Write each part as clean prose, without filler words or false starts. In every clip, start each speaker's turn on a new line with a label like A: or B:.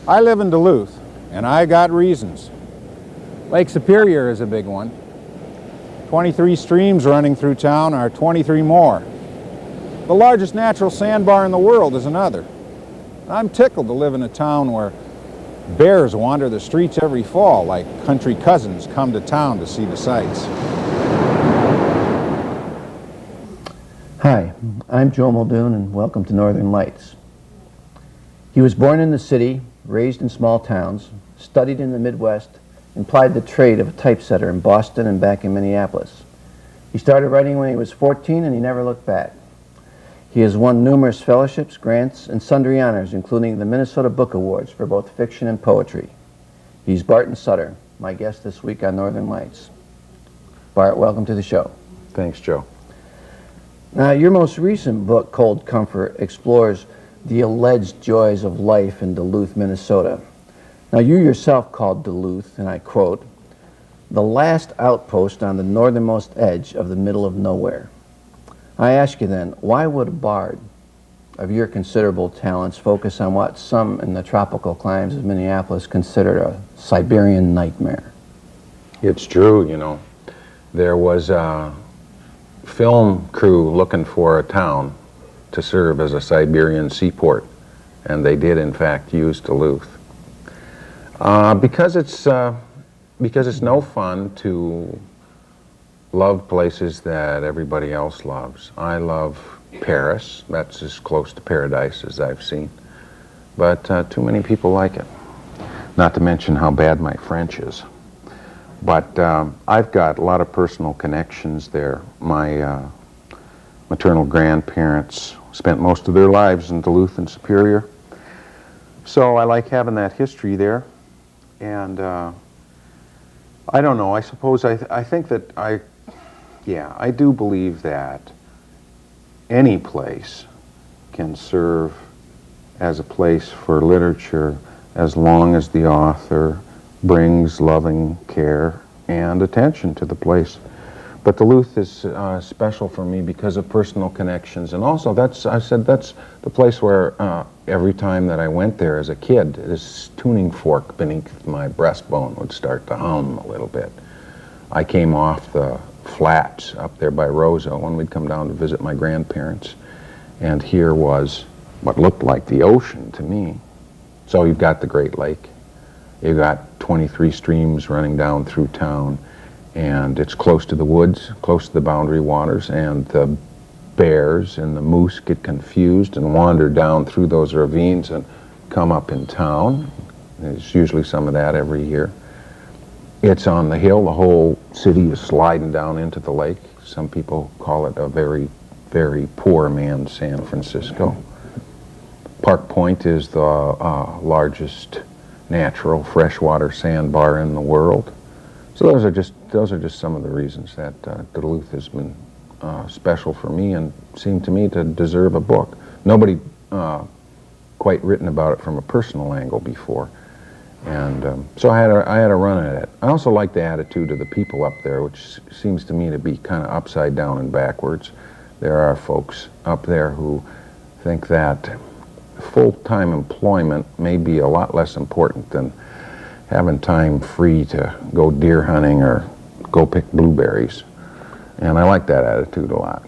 A: I live in Duluth, and I got reasons. Lake Superior is a big one. 23 streams running through town are 23 more. The largest natural sandbar in the world is another. I'm tickled to live in a town where bears wander the streets every fall like country cousins come to town to see the sights.
B: Hi, I'm Joe Muldoon, and welcome to Northern Lights. He was born in the city, raised in small towns, studied in the Midwest, and plied the trade of a typesetter in Boston and back in Minneapolis. He started writing when he was 14, and he never looked back. He has won numerous fellowships, grants, and sundry honors, including the Minnesota Book Awards for both fiction and poetry. He's Barton Sutter, my guest this week on Northern Lights. Bart, welcome to the show.
A: Thanks, Joe.
B: Now, your most recent book, Cold Comfort, explores the alleged joys of life in Duluth, Minnesota. Now, you yourself called Duluth, and I quote, the last outpost on the northernmost edge of the middle of nowhere. I ask you then, why would a bard of your considerable talents focus on what some in the tropical climes of Minneapolis consider a Siberian nightmare?
C: It's true, you know. There was a film crew looking for a town to serve as a Siberian seaport, and they did in fact use Duluth. Because it's no fun to love places that everybody else loves. I love Paris. That's as close to paradise as I've seen. But too many people like it. Not to mention how bad my French is. But I've got a lot of personal connections there. My maternal grandparents spent most of their lives in Duluth and Superior. So I like having that history there. And I don't know, I suppose I think that I do believe that any place can serve as a place for literature as long as the author brings loving care and attention to the place. But Duluth is special for me because of personal connections, and also that's the place where every time that I went there as a kid, this tuning fork beneath my breastbone would start to hum a little bit. I came off the flats up there by Rosa when we'd come down to visit my grandparents, and here was what looked like the ocean to me. So you've got the Great Lake, you've got 23 streams running down through town, and it's close to the woods, close to the boundary waters, and the bears and the moose get confused and wander down through those ravines and come up in town. There's usually some of that every year. It's on the hill. The whole city is sliding down into the lake. Some people call it a very, very poor man's San Francisco. Park Point is the largest natural freshwater sandbar in the world. So those are just some of the reasons that Duluth has been special for me and seemed to me to deserve a book. Nobody quite written about it from a personal angle before, and so I had a run at it. I also like the attitude of the people up there, which seems to me to be kind of upside down and backwards. There are folks up there who think that full-time employment may be a lot less important than having time free to go deer hunting or go pick blueberries. And I like that attitude a lot.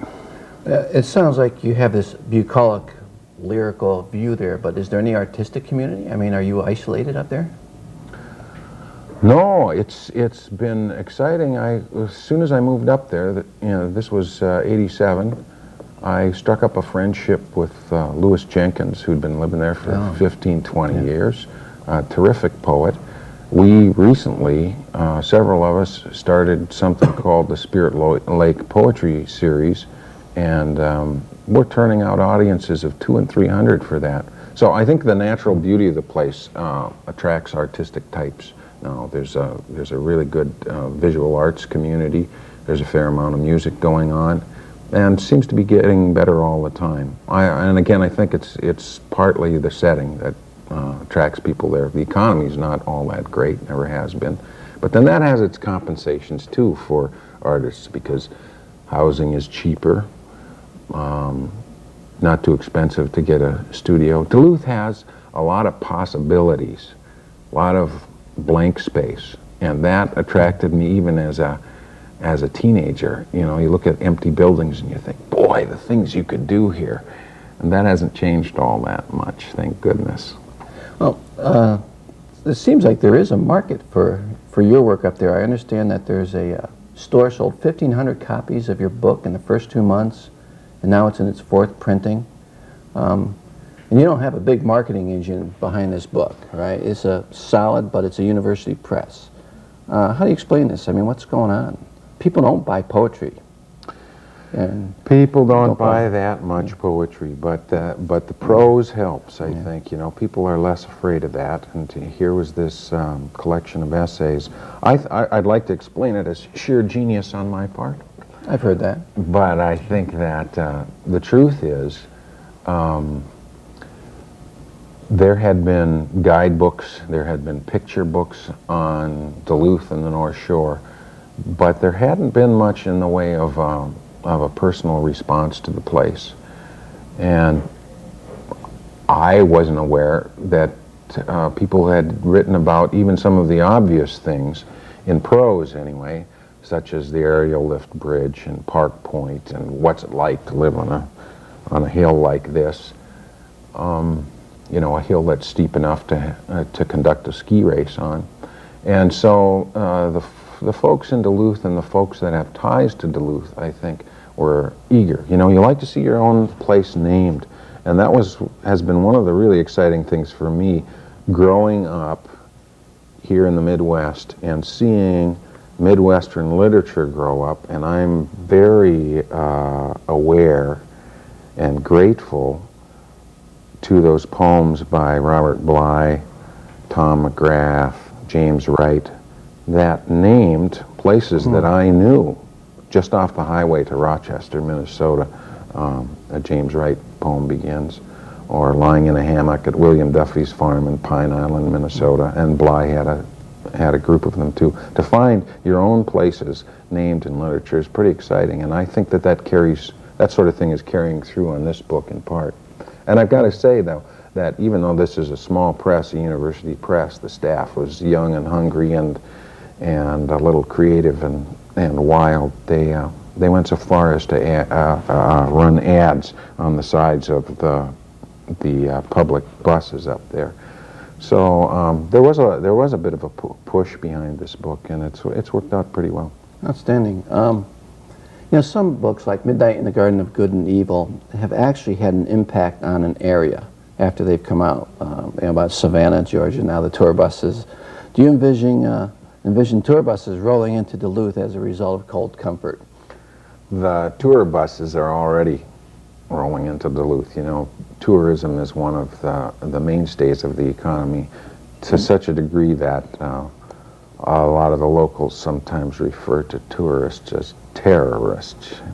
B: It sounds like you have this bucolic, lyrical view there, but is there any artistic community? I mean, are you isolated up there?
C: No, it's been exciting. As soon as I moved up there, this was 87, I struck up a friendship with Louis Jenkins, who'd been living there for 15, 20 years. a terrific poet. We recently, several of us, started something called the Spirit Lake Poetry Series, and we're turning out audiences of 200 and 300 for that. So I think the natural beauty of the place attracts artistic types. Now, there's a really good visual arts community. There's a fair amount of music going on, and seems to be getting better all the time. And again, I think it's partly the setting that attracts people there. The economy's not all that great, never has been. But then that has its compensations too for artists, because housing is cheaper, not too expensive to get a studio. Duluth has a lot of possibilities, a lot of blank space, and that attracted me even as a teenager. You know, you look at empty buildings and you think, boy, the things you could do here. And that hasn't changed all that much, thank goodness.
B: Well, it seems like there is a market for your work up there. I understand that there's a store sold 1,500 copies of your book in the first 2 months, and now it's in its 4th printing. And you don't have a big marketing engine behind this book, right? It's a solid, but it's a university press. How do you explain this? I mean, what's going on? People don't buy poetry. And
C: people don't buy that much poetry, but the prose helps, I think. You know, people are less afraid of that. And here was this collection of essays. I'd like to explain it as sheer genius on my part.
B: I've heard that.
C: But I think that the truth is there had been guidebooks, there had been picture books on Duluth and the North Shore, but there hadn't been much in the way of a personal response to the place. And I wasn't aware that people had written about even some of the obvious things, in prose anyway, such as the aerial lift bridge and Park Point and what's it like to live on a hill like this. You know, a hill that's steep enough to conduct a ski race on. And so the folks in Duluth and the folks that have ties to Duluth, I think, were eager. You know, you like to see your own place named. And that has been one of the really exciting things for me, growing up here in the Midwest and seeing Midwestern literature grow up. And I'm very aware and grateful to those poems by Robert Bly, Tom McGrath, James Wright, that named places that I knew just off the highway to Rochester, Minnesota. A James Wright poem begins, or lying in a hammock at William Duffy's farm in Pine Island, Minnesota, and Bly had a group of them too. To find your own places named in literature is pretty exciting, and I think that sort of thing is carrying through on this book in part. And I've got to say, though, that even though this is a small press, a university press, the staff was young and hungry and a little creative and wild. They went so far as to run ads on the sides of the public buses up there. So there was a bit of a push behind this book, and it's worked out pretty well.
B: Outstanding. You know, some books like Midnight in the Garden of Good and Evil have actually had an impact on an area after they've come out. You know, about Savannah, Georgia, now the tour buses. Do you envision tour buses rolling into Duluth as a result of Cold Comfort?
C: The tour buses are already rolling into Duluth. You know, tourism is one of the mainstays of the economy to such a degree that a lot of the locals sometimes refer to tourists as terrorists. You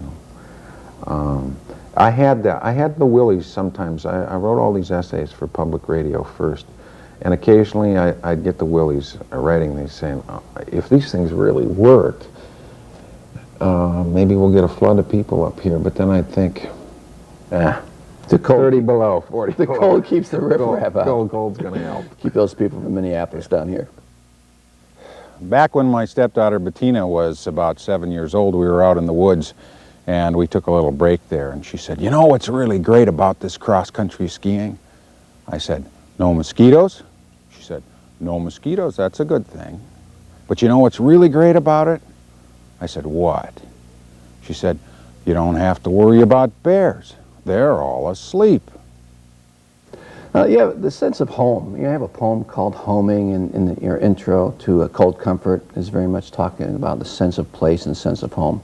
C: know. I had the willies sometimes. I wrote all these essays for public radio first, and occasionally I'd get the willies writing these saying, if these things really work, maybe we'll get a flood of people up here. But then I'd think,
B: the cold,
C: 30 below, 40
B: the
C: below.
B: cold keeps the riffraff out.
C: Cold's going to help.
B: Keep those people from Minneapolis down here.
A: Back when my stepdaughter Bettina was about 7 years old, we were out in the woods and we took a little break there, and she said, you know what's really great about this cross-country skiing? I said, no mosquitoes? She said, no mosquitoes, that's a good thing. But you know what's really great about it? I said, what? She said, you don't have to worry about bears. They're all asleep.
B: Yeah, the sense of home. You have a poem called Homing, and in your intro to Cold Comfort is very much talking about the sense of place and sense of home.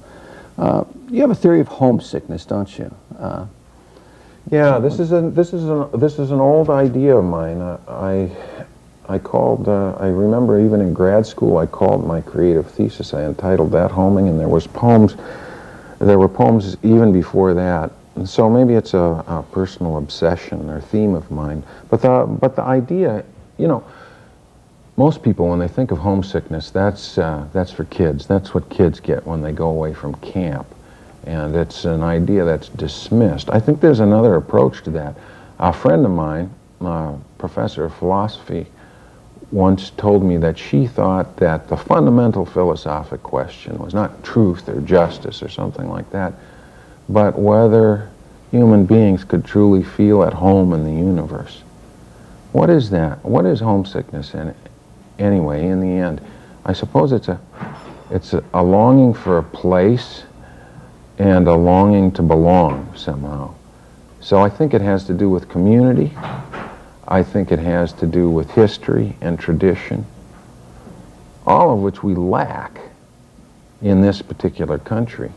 B: You have a theory of homesickness, don't you?
C: Yeah, this is an old idea of mine. I remember even in grad school I called my creative thesis, I entitled that Homing, and there were poems even before that. And so maybe it's a personal obsession or theme of mine. But the idea, you know, most people when they think of homesickness, that's for kids. That's what kids get when they go away from camp. And it's an idea that's dismissed. I think there's another approach to that. A friend of mine, a professor of philosophy, once told me that she thought that the fundamental philosophic question was not truth or justice or something like that, but whether human beings could truly feel at home in the universe. What is that? What is homesickness anyway, in the end? I suppose it's a longing for a place and a longing to belong somehow. So I think it has to do with community. I think it has to do with history and tradition, all of which we lack in this particular country.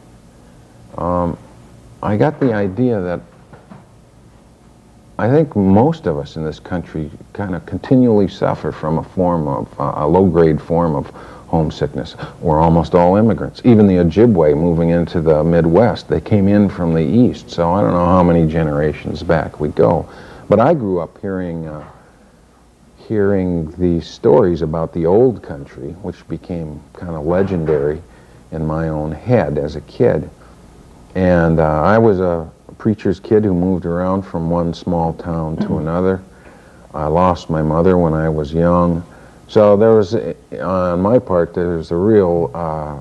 C: I got the idea that I think most of us in this country kind of continually suffer from a low-grade form of homesickness. We're almost all immigrants. Even the Ojibwe moving into the Midwest, they came in from the East, so I don't know how many generations back we go. But I grew up hearing these stories about the old country, which became kind of legendary in my own head as a kid. And I was a preacher's kid who moved around from one small town to another. I lost my mother when I was young. So there was, on my part, there's a real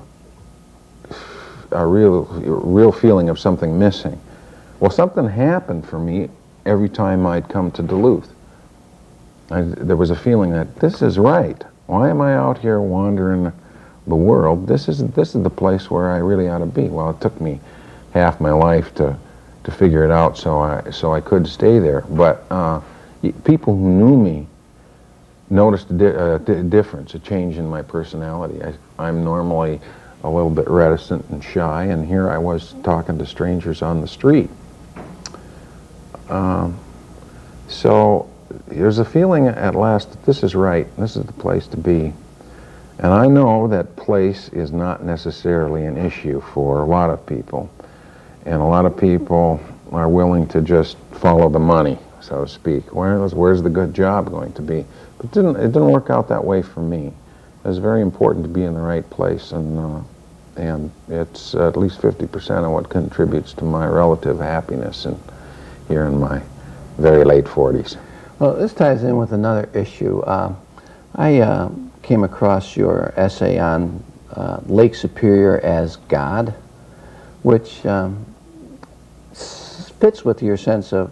C: feeling of something missing. Well, something happened for me every time I'd come to Duluth. There was a feeling that this is right. Why am I out here wandering the world? This is the place where I really ought to be. Well, it took me half my life to figure it out, so I could stay there. But people who knew me noticed a difference, a change in my personality. I'm normally a little bit reticent and shy, and here I was talking to strangers on the street. So there's a feeling at last that this is right, this is the place to be. And I know that place is not necessarily an issue for a lot of people. And a lot of people are willing to just follow the money, so to speak. Where's the good job going to be? But it didn't work out that way for me. It was very important to be in the right place, and it's at least 50% of what contributes to my relative happiness here in my very late 40s.
B: Well, this ties in with another issue. I came across your essay on Lake Superior as God, which fits with your sense of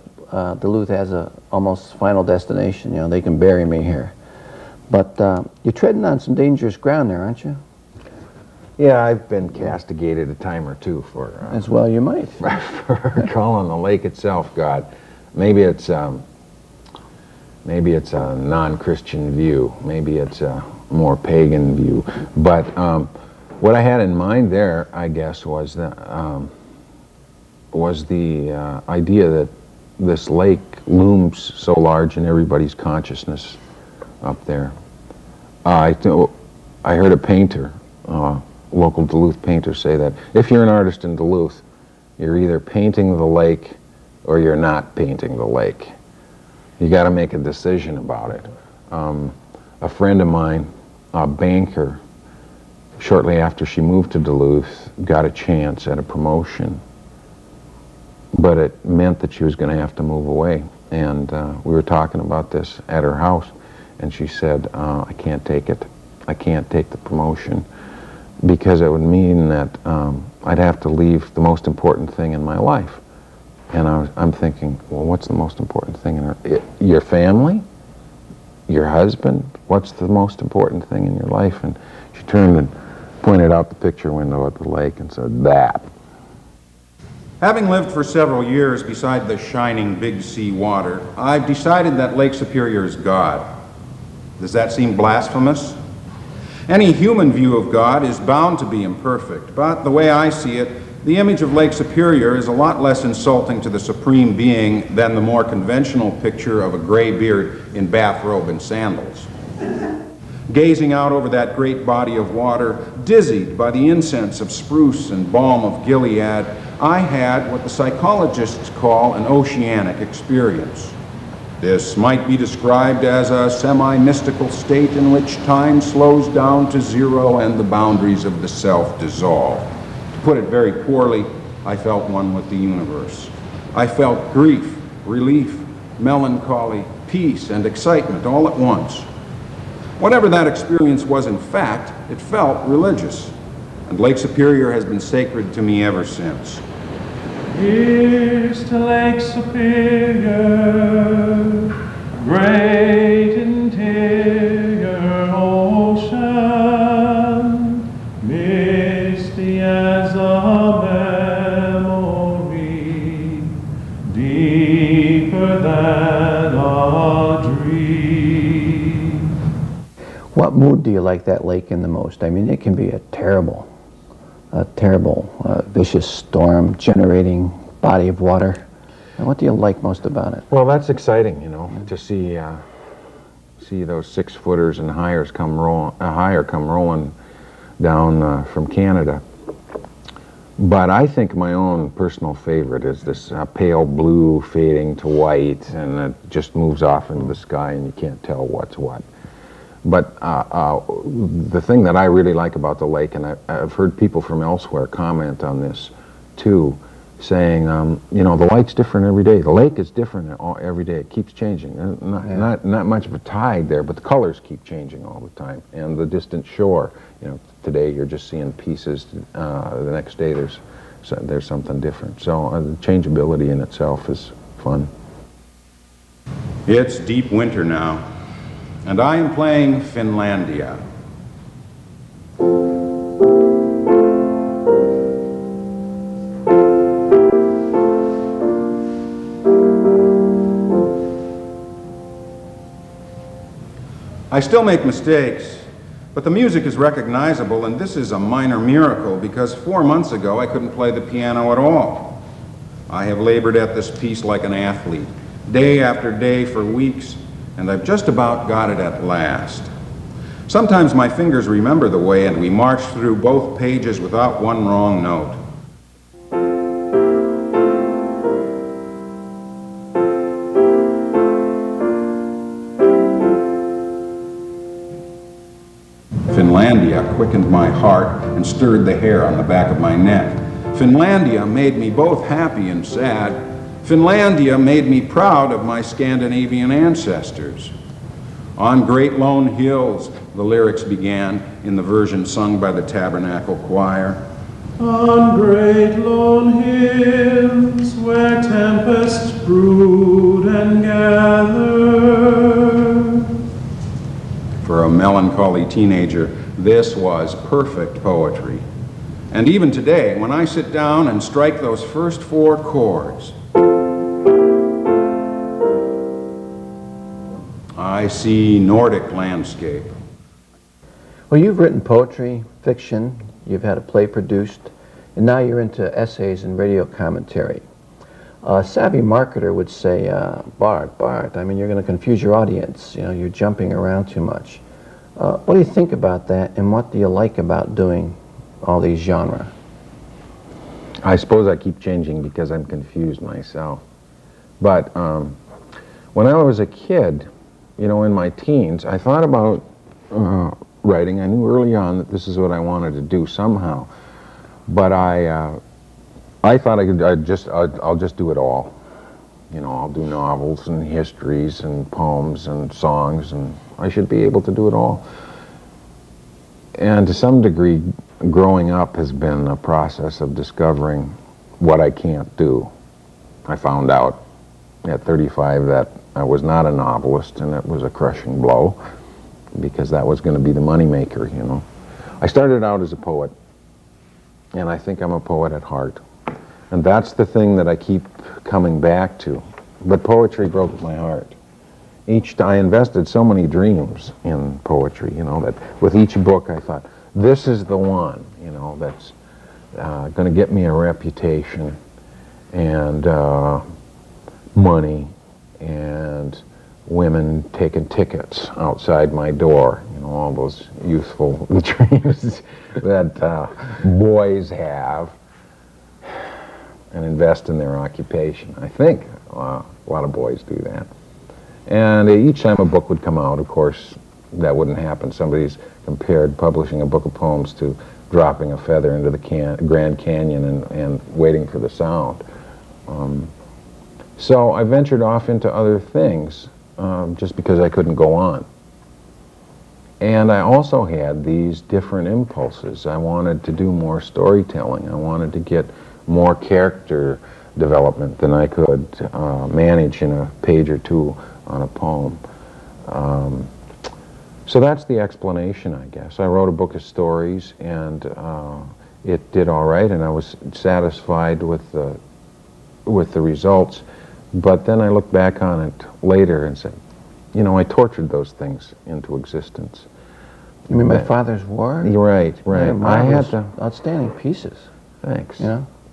B: Duluth as a almost final destination. You know, they can bury me here. But you're treading on some dangerous ground there, aren't you?
C: Yeah, I've been castigated a time or two for
B: as well you might.
C: for calling the lake itself God. Maybe it's a non-Christian view. Maybe it's a more pagan view. But what I had in mind there, I guess, was the idea that this lake looms so large in everybody's consciousness up there. I heard a painter, local Duluth painter, say that if you're an artist in Duluth, you're either painting the lake or you're not painting the lake. You got to make a decision about it. A friend of mine, a banker, shortly after she moved to Duluth, got a chance at a promotion, but it meant that she was going to have to move away. And we were talking about this at her house, and she said, I can't take it. I can't take the promotion, because it would mean that I'd have to leave the most important thing in my life. And I'm thinking, well, what's the most important thing in her? Your family? Your husband? What's the most important thing in your life? And she turned and pointed out the picture window at the lake and said, that.
A: Having lived for several years beside the shining big sea water, I've decided that Lake Superior is God. Does that seem blasphemous? Any human view of God is bound to be imperfect, but the way I see it, the image of Lake Superior is a lot less insulting to the Supreme Being than the more conventional picture of a gray beard in bathrobe and sandals. Gazing out over that great body of water, dizzied by the incense of spruce and balm of Gilead, I had what the psychologists call an oceanic experience. This might be described as a semi-mystical state in which time slows down to zero and the boundaries of the self dissolve. To put it very poorly, I felt one with the universe. I felt grief, relief, melancholy, peace, and excitement all at once. Whatever that experience was in fact, it felt religious, and Lake Superior has been sacred to me ever since.
D: Here's to Lake Superior, great interior ocean, misty as a memory, deeper than a dream.
B: What mood do you like that lake in the most? I mean, it can be a terrible, vicious storm generating body of water. And what do you like most about it?
C: Well, that's exciting, you know, to see those 6-footers and higher come rolling down from Canada. But I think my own personal favorite is this pale blue fading to white, and it just moves off into the sky, and you can't tell what's what. But the thing that I really like about the lake, and I've heard people from elsewhere comment on this too, saying, you know, the light's different every day. The lake is different every day. It keeps changing. Not much of a tide there, but the colors keep changing all the time. And the distant shore, you know, today you're just seeing pieces. The next day there's something different. So the changeability in itself is fun.
A: It's deep winter now, and I am playing Finlandia. I still make mistakes, but the music is recognizable, and this is a minor miracle because 4 months ago I couldn't play the piano at all. I have labored at this piece like an athlete, day after day for weeks, and I've just about got it at last. Sometimes my fingers remember the way, and we march through both pages without one wrong note. Finlandia quickened my heart and stirred the hair on the back of my neck. Finlandia made me both happy and sad. Finlandia made me proud of my Scandinavian ancestors. On great lone hills, the lyrics began in the version sung by the Tabernacle Choir.
D: On great lone hills where tempests brood and gather.
A: For a melancholy teenager, this was perfect poetry. And even today, when I sit down and strike those first 4 chords, I see Nordic landscape.
B: Well, you've written poetry, fiction, you've had a play produced, and now you're into essays and radio commentary. A savvy marketer would say, Bart, I mean, you're going to confuse your audience. You know, you're jumping around too much. What do you think about that, and what do you like about doing all these genres?
C: I suppose I keep changing because I'm confused myself. But when I was a kid, you know, in my teens, I thought about writing. I knew early on that this is what I wanted to do somehow. But I thought I'll just do it all. You know, I'll do novels and histories and poems and songs, and I should be able to do it all. And to some degree, growing up has been a process of discovering what I can't do. I found out at 35 that I was not a novelist, and it was a crushing blow because that was going to be the moneymaker, you know. I started out as a poet, and I think I'm a poet at heart. And that's the thing that I keep coming back to. But poetry broke my heart. I invested so many dreams in poetry, that with each book I thought, this is the one, that's going to get me a reputation and money and women taking tickets outside my door, all those youthful dreams that boys have, and invest in their occupation. I think a lot of boys do that. And each time a book would come out, of course, that wouldn't happen. Somebody's compared publishing a book of poems to dropping a feather into the Grand Canyon and waiting for the sound. So I ventured off into other things just because I couldn't go on. And I also had these different impulses. I wanted to do more storytelling. I wanted to get more character development than I could manage in a page or two on a poem. So that's the explanation, I guess. I wrote a book of stories, and it did all right, and I was satisfied with the results. But then I looked back on it later and said, I tortured those things into existence.
B: You mean My Father's War?
C: Right.
B: I had outstanding pieces.
C: Thanks.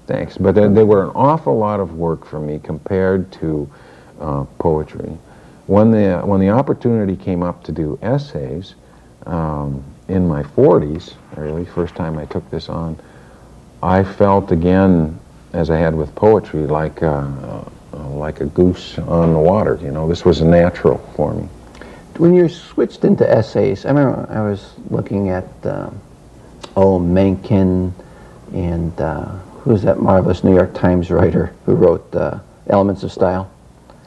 C: Thanks. But they were an awful lot of work for me compared to poetry. When the opportunity came up to do essays in my 40s, really, first time I took this on, I felt again, as I had with poetry, like a goose on the water. This was natural for me.
B: When you switched into essays, I remember I was looking at Mencken and who's that marvelous New York Times writer who wrote Elements of Style?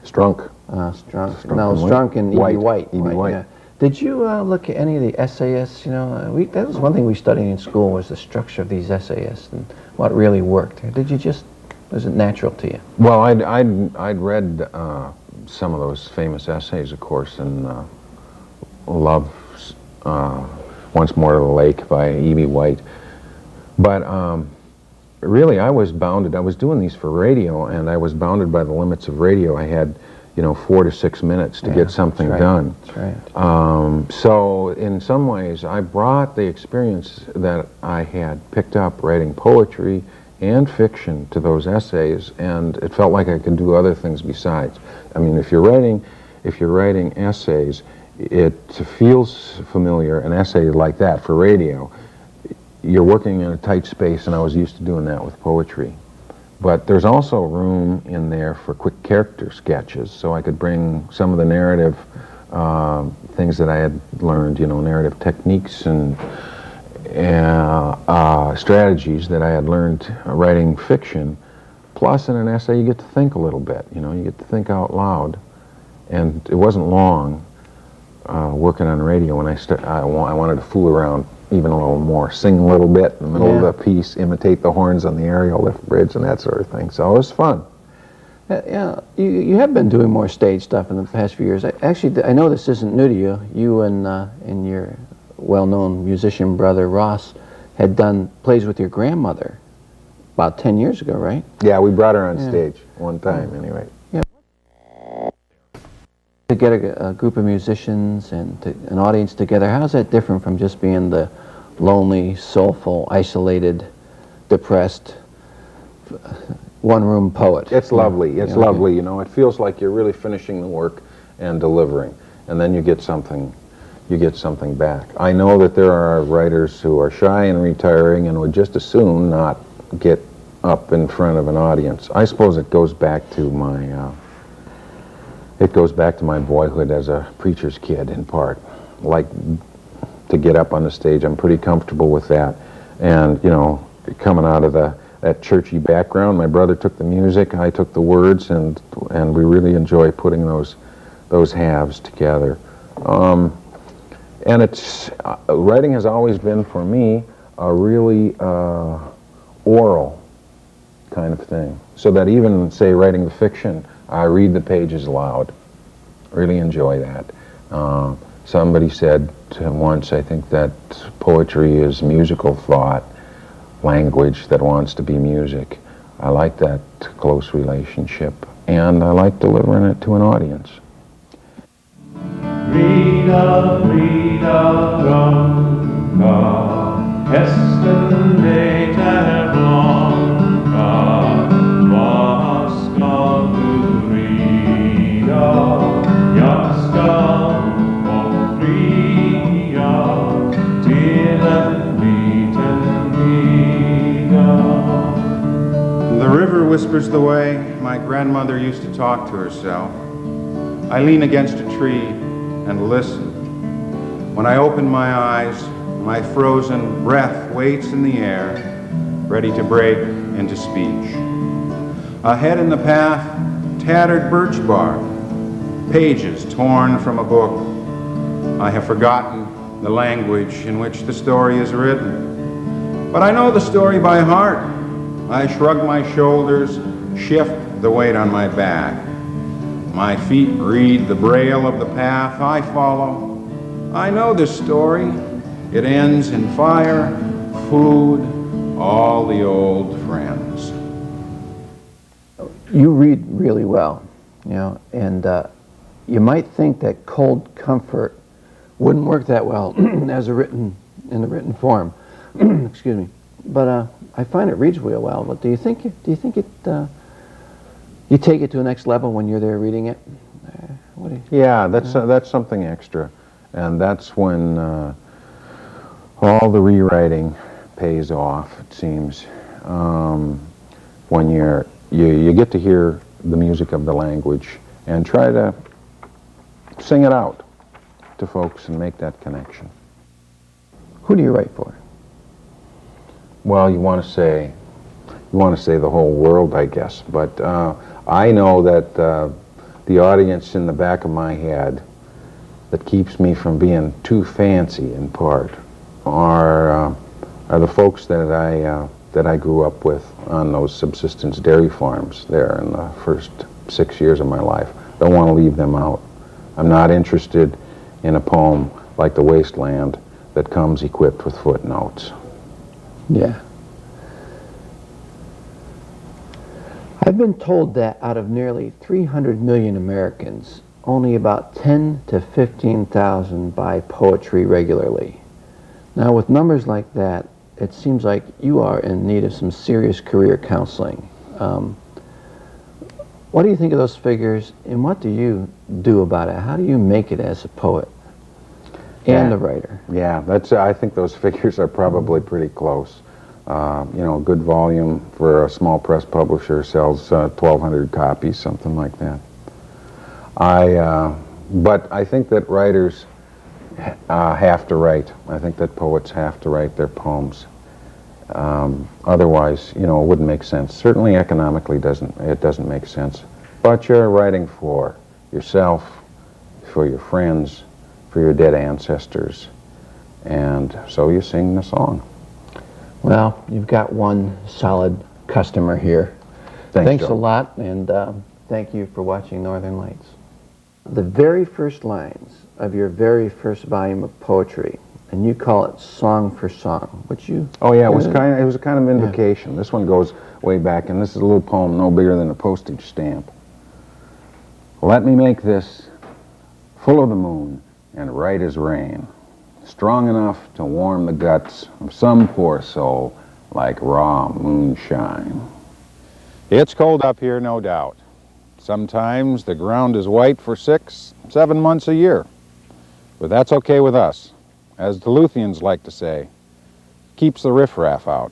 C: Strunk.
B: Strunk and E.B. White.
C: Yeah.
B: Did you look at any of the essayists? That was one thing we studied in school, was the structure of these essayists and what really worked. Was it natural to you?
C: Well, I'd read some of those famous essays, of course, and Love, Once More to the Lake by E.B. White. But really, I was bounded. I was doing these for radio, and I was bounded by the limits of radio. I had 4 to 6 minutes to get something done.
B: That's right.
C: So in some ways, I brought the experience that I had picked up writing poetry and fiction to those essays, and it felt like I could do other things besides. I mean, if you're writing essays, it feels familiar. An essay like that for radio, you're working in a tight space, and I was used to doing that with poetry. But there's also room in there for quick character sketches, so I could bring some of the narrative things that I had learned, narrative techniques and strategies that I had learned writing fiction. Plus, in an essay, you get to think a little bit. You get to think out loud. And it wasn't long working on radio when I wanted to fool around even a little more, sing a little bit in the middle of the piece, imitate the horns on the aerial lift bridge and that sort of thing. So it was fun.
B: You have been doing more stage stuff in the past few years. I know this isn't new to you. You and your well-known musician brother Ross had done plays with your grandmother about 10 years ago, right?
C: Yeah, we brought her on stage one time, anyway.
B: Yeah. To get a group of musicians and an audience together, how's that different from just being the lonely, soulful, isolated, depressed, one-room poet?
C: It's lovely. It's lovely. It feels like you're really finishing the work and delivering, and then you get something back. I know that there are writers who are shy and retiring and would just as soon not get up in front of an audience. I suppose it goes back to my boyhood as a preacher's kid, in part. Like to get up on the stage, I'm pretty comfortable with that. And coming out of that churchy background, my brother took the music, I took the words, and we really enjoy putting those halves together. And it's writing has always been for me a really oral kind of thing. So that even, say, writing the fiction, I read the pages aloud. Really enjoy that. Somebody said once, I think, that poetry is musical thought, language that wants to be music. I like that close relationship, and I like delivering it to an audience.
D: Rita, Rita, Blanca, Hesten Meter Blanca, was skal du rida, jag ska och fria till en liten middag.
A: The river whispers the way my grandmother used to talk to herself. I lean against a tree and listen. When I open my eyes, my frozen breath waits in the air, ready to break into speech. Ahead in the path, tattered birch bark, pages torn from a book. I have forgotten the language in which the story is written, but I know the story by heart. I shrug my shoulders, shift the weight on my back. My feet read the braille of the path I follow. I know this story. It ends in fire, food, all the old friends.
B: You read really well, you know, and you might think that cold comfort wouldn't work that well in the written form. Excuse me, but I find it reads real well. But do you think you take it to the next level when you're there reading it? What do you,
C: Yeah, that's something extra, and that's when all the rewriting pays off. It seems when you get to hear the music of the language and try to sing it out to folks and make that connection.
B: Who do you write for?
C: Well, you want to say the whole world, I guess, but I know that the audience in the back of my head that keeps me from being too fancy in part are the folks that I grew up with on those subsistence dairy farms there in the first 6 years of my life. Don't want to leave them out. I'm not interested in a poem like The Wasteland that comes equipped with footnotes.
B: Yeah. I've been told that out of nearly 300 million Americans, only about 10 to 15,000 buy poetry regularly. Now, with numbers like that, it seems like you are in need of some serious career counseling. What do you think of those figures, and what do you do about it? How do you make it as a poet and a writer?
C: Yeah, I think those figures are probably pretty close. You know, a good volume for a small press publisher sells 1,200 copies, something like that. But I think that writers have to write. I think that poets have to write their poems. Otherwise, you know, it wouldn't make sense. Certainly economically it doesn't make sense. But you're writing for yourself, for your friends, for your dead ancestors, and so you sing the song.
B: Well, you've got one solid customer here. Thanks
C: Joe.
B: a lot, and thank you for watching Northern Lights. The very first lines of your very first volume of poetry, and you call it Song for Song, which you...
C: Oh yeah, it was a kind of invocation. Yeah. This one goes way back, and this is a little poem no bigger than a postage stamp. Let me make this full of the moon and right as rain, strong enough to warm the guts of some poor soul like raw moonshine.
A: It's cold up here, no doubt. Sometimes the ground is white for 6, 7 months a year. But that's okay with us. As Duluthians like to say, keeps the riffraff out.